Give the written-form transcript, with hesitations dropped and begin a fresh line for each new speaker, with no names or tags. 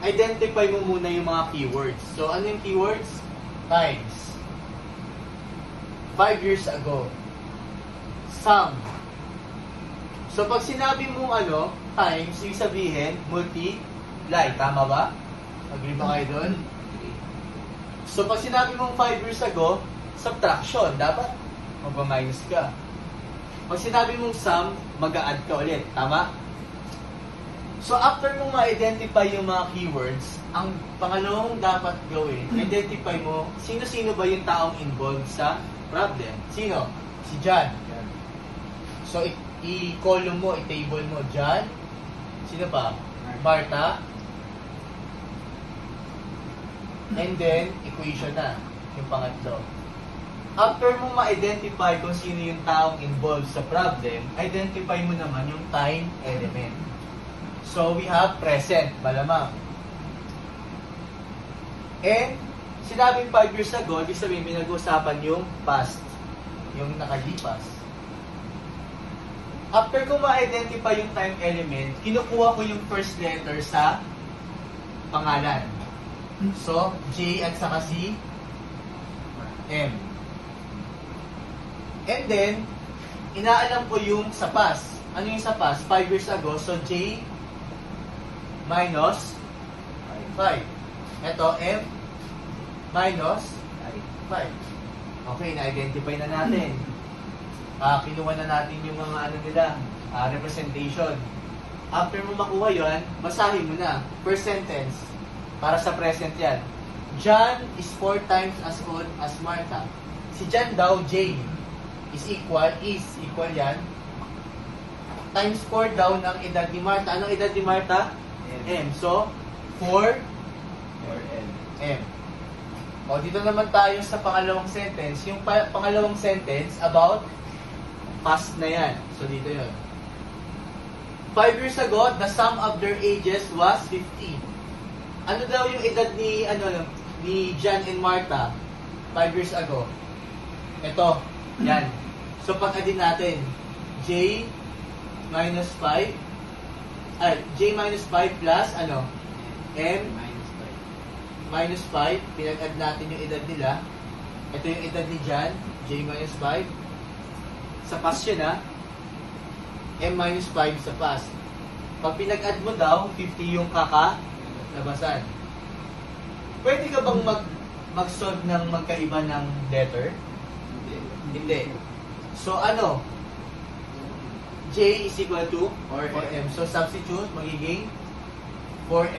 identify mo muna yung mga keywords. So, ano yung keywords? Times. 5 years ago. Some. So, pag sinabi mong times, yung sabihin, multiply. Tama ba? Agree ba kayo doon? So, pag sinabi mong 5 years ago, subtraction. Dapat magpa-minus ka. Pag sinabi mong sum, mag-a-add ka ulit. Tama? So, after mong ma-identify yung mga keywords, ang pangalawang dapat gawin, identify mo sino-sino ba yung taong involved sa problem. Sino? Si John. So, i-column mo, i-table mo, John. Sino pa? Martha. And then, equation na. Yung pangatlo. After mo ma-identify kung sino yung taong involved sa problem, identify mo naman yung time element. So, we have present, malamang. And, sinabing 5 years ago, ibig sabihin, pinag-uusapan yung past. Yung nakalipas. After ko ma-identify yung time element, kinukuha ko yung first letter sa pangalan. So, J at saka si M. And then, inaalam ko yung sa past. Ano yung sa past? 5 years ago. So, J minus 5. Ito, M minus 5. Okay, na-identify na natin. Kinuha na natin yung mga representation. After mo makuha yun, basahin mo na. First sentence. Para sa present yan. John is 4 times as old as Martha. Si John daw, J, is equal yan. Times 4 daw ng edad ni Martha. Anong edad ni Martha? M. So, 4 M. O, dito naman tayo sa pangalawang sentence. Yung pangalawang sentence about past na yan. So, dito yun. 5 years ago, the sum of their ages was 50. Ano daw yung edad ni John and Martha 5 years ago? Ito. Yan. So, pag-add natin, J minus 5. J minus 5 plus, M minus 5. Pinag-add natin yung edad nila. Ito yung edad ni John. J minus 5. Sa past yun, M minus 5 sa past. Pag pinag-add mo daw, 50 yung kakalabasan. Pwede ka bang mag-solve ng magkaiba ng letter? Hindi. So, J is equal to 4M. So, substitute, magiging 4M.